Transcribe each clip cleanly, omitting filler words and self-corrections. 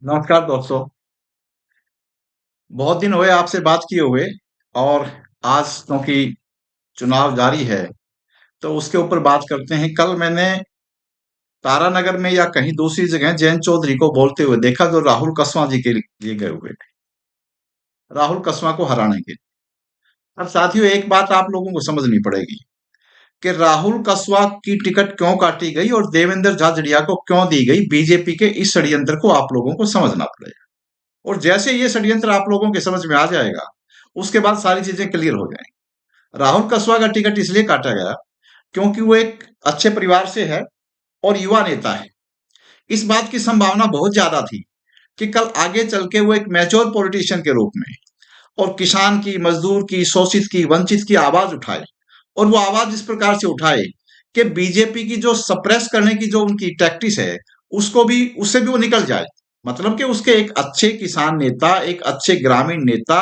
नमस्कार दोस्तों। बहुत दिन हुए आपसे बात किए हुए। और आज क्योंकि चुनाव जारी है तो उसके ऊपर बात करते हैं। कल मैंने तारानगर में या कहीं दूसरी जगह जयंत चौधरी को बोलते हुए देखा जो राहुल कसवां जी के लिए गए हुए थे, राहुल कसवां को हराने के। अब साथियों, एक बात आप लोगों को समझनी पड़ेगी कि राहुल कसवां की टिकट क्यों काटी गई और देवेंद्र झाझड़िया को क्यों दी गई। बीजेपी के इस षड्यंत्र को आप लोगों को समझना पड़ेगा। और जैसे ये षड्यंत्र आप लोगों के समझ में आ जाएगा, उसके बाद सारी चीजें क्लियर हो जाएंगी। राहुल कसवा का टिकट इसलिए काटा गया क्योंकि वो एक अच्छे परिवार से है और युवा नेता है। इस बात की संभावना बहुत ज्यादा थी कि कल आगे चल के वो एक मैच्योर पॉलिटिशियन के रूप में और किसान की, मजदूर की, शोषित की, वंचित की आवाज उठाए। और वो आवाज इस प्रकार से उठाए कि बीजेपी की जो सप्रेस करने की जो उनकी टैक्टिस है, उसको भी उससे भी वो निकल जाए। मतलब कि उसके एक अच्छे किसान नेता, एक अच्छे ग्रामीण नेता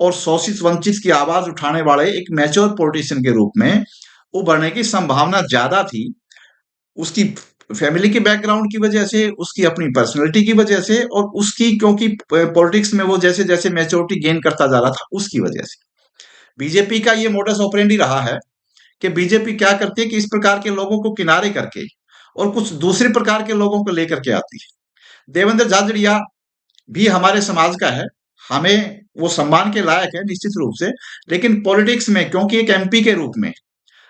और शोषित वंचित की आवाज उठाने वाले एक मैच्योर पॉलिटिशियन के रूप में उभरने की संभावना ज्यादा थी। उसकी फैमिली के बैकग्राउंड की वजह से, उसकी अपनी पर्सनैलिटी की वजह से और उसकी क्योंकि पॉलिटिक्स में वो जैसे जैसे मैच्योरिटी गेन करता जा रहा था उसकी वजह से। बीजेपी का ये मोडस ऑपरेंडी रहा है कि बीजेपी क्या करती है कि इस प्रकार के लोगों को किनारे करके और कुछ दूसरे प्रकार के लोगों को लेकर के आती है। देवेंद्र झाझड़िया भी हमारे समाज का है, हमें वो सम्मान के लायक है निश्चित रूप से। लेकिन पॉलिटिक्स में क्योंकि एक एमपी के रूप में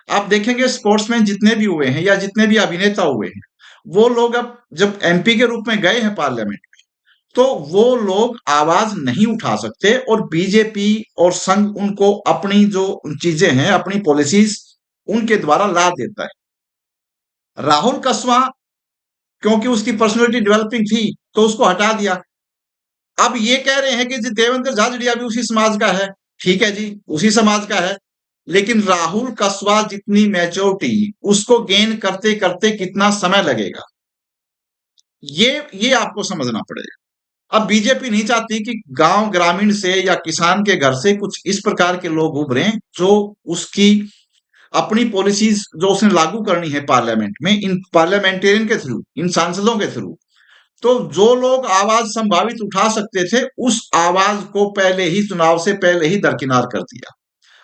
आप देखेंगे, स्पोर्ट्समैन जितने भी हुए हैं या जितने भी अभिनेता हुए हैं, वो लोग अब जब एमपी के रूप में गए हैं पार्लियामेंट में, तो वो लोग आवाज नहीं उठा सकते और बीजेपी और संघ उनको अपनी जो चीजें हैं, अपनी पॉलिसीज उनके द्वारा ला देता है। राहुल कसवा क्योंकि उसकी पर्सनैलिटी डेवलपिंग थी तो उसको हटा दिया। अब ये कह रहे हैं कि जी देवेंद्र झाझड़िया भी उसी समाज का है। ठीक है जी, उसी समाज का है। लेकिन राहुल कसवा जितनी मैच्योरिटी उसको गेन करते करते कितना समय लगेगा, ये आपको समझना पड़ेगा। अब बीजेपी नहीं चाहती कि गांव ग्रामीण से या किसान के घर से कुछ इस प्रकार के लोग उभरे जो उसकी अपनी पॉलिसीज जो उसने लागू करनी है पार्लियामेंट में, इन पार्लियामेंटेरियन के थ्रू, इन सांसदों के थ्रू, तो जो लोग आवाज संभावित उठा सकते थे उस आवाज को पहले ही, चुनाव से पहले ही दरकिनार कर दिया।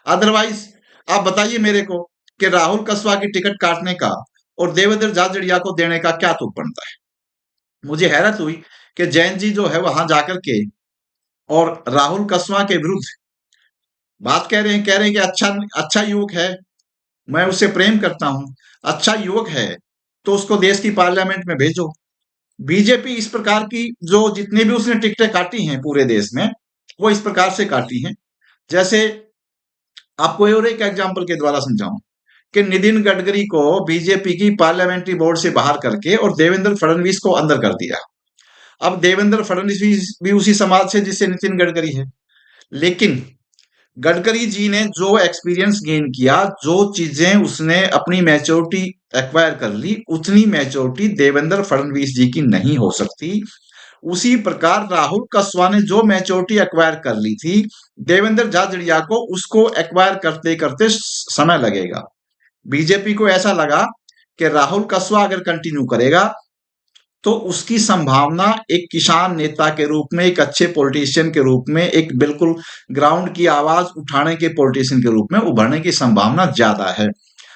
अदरवाइज आप बताइए मेरे को कि राहुल कसवा की टिकट काटने का और देवेंद्र झाझड़िया को देने का क्या तुक बनता है। मुझे हैरत हुई कि जैन जी जो है वहां जाकर के और राहुल कसवा के विरुद्ध बात कह रहे हैं कि अच्छा अच्छा युवक है, मैं उससे प्रेम करता हूं, अच्छा युवक है तो उसको देश की पार्लियामेंट में भेजो। बीजेपी इस प्रकार की जो जितनी भी उसने टिकटें काटी हैं पूरे देश में, वो इस प्रकार से काटी हैं। जैसे आपको और एक एग्जांपल के द्वारा समझाऊं कि नितिन गडकरी को बीजेपी की पार्लियामेंट्री बोर्ड से बाहर करके और देवेंद्र फडणवीस को अंदर कर दिया। अब देवेंद्र फडणवीस भी उसी समाज से जिससे नितिन गडकरी है। लेकिन गडकरी जी ने जो एक्सपीरियंस गेन किया, जो चीजें उसने अपनी मैच्योरिटी एक्वायर कर ली, उतनी मैच्योरिटी देवेंद्र फडणवीस जी की नहीं हो सकती। उसी प्रकार राहुल कसवा ने जो मैच्योरिटी एक्वायर कर ली थी, देवेंद्र झाझड़िया को उसको एक्वायर करते करते समय लगेगा। बीजेपी को ऐसा लगा कि राहुल कसवा अगर कंटिन्यू करेगा तो उसकी संभावना एक किसान नेता के रूप में, एक अच्छे पॉलिटिशियन के रूप में, एक बिल्कुल ग्राउंड की आवाज उठाने के पॉलिटिशियन के रूप में उभरने की संभावना ज्यादा है।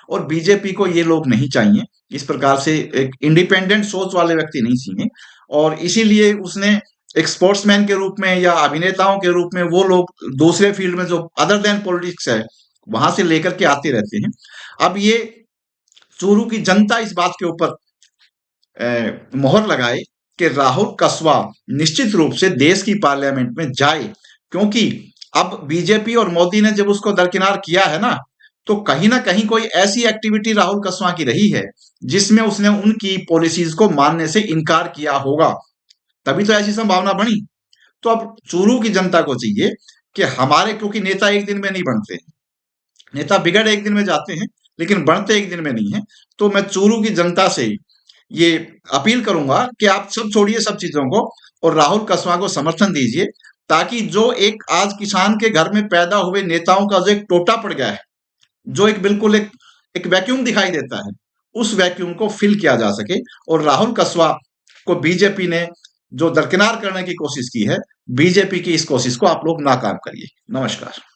और बीजेपी को ये लोग नहीं चाहिए, इस प्रकार से एक इंडिपेंडेंट सोच वाले व्यक्ति नहीं चाहिए। और इसीलिए उसने एक स्पोर्ट्समैन के रूप में या अभिनेताओं के रूप में वो लोग दूसरे फील्ड में जो अदर देन पॉलिटिक्स है वहां से लेकर के आते रहते हैं। अब ये चूरू की जनता इस बात के ऊपर मोहर लगाए कि राहुल कसवा निश्चित रूप से देश की पार्लियामेंट में जाए। क्योंकि अब बीजेपी और मोदी ने जब उसको दरकिनार किया है ना, तो कहीं ना कहीं कोई ऐसी एक्टिविटी राहुल कसवा की रही है जिसमें उसने उनकी पॉलिसीज को मानने से इनकार किया होगा, तभी तो ऐसी संभावना बनी। तो अब चूरू की जनता को चाहिए कि हमारे, क्योंकि नेता एक दिन में नहीं बनते, नेता बिगड़ एक दिन में जाते हैं लेकिन बनते एक दिन में नहीं है। तो मैं चूरू की जनता से ये अपील करूंगा कि आप सब छोड़िए सब चीजों को और राहुल कसवा को समर्थन दीजिए, ताकि जो एक आज किसान के घर में पैदा हुए नेताओं का जो एक टोटा पड़ गया है, जो एक बिल्कुल एक वैक्यूम दिखाई देता है, उस वैक्यूम को फिल किया जा सके। और राहुल कसवा को बीजेपी ने जो दरकिनार करने की कोशिश की है, बीजेपी की इस कोशिश को आप लोग नाकाम करिए। नमस्कार।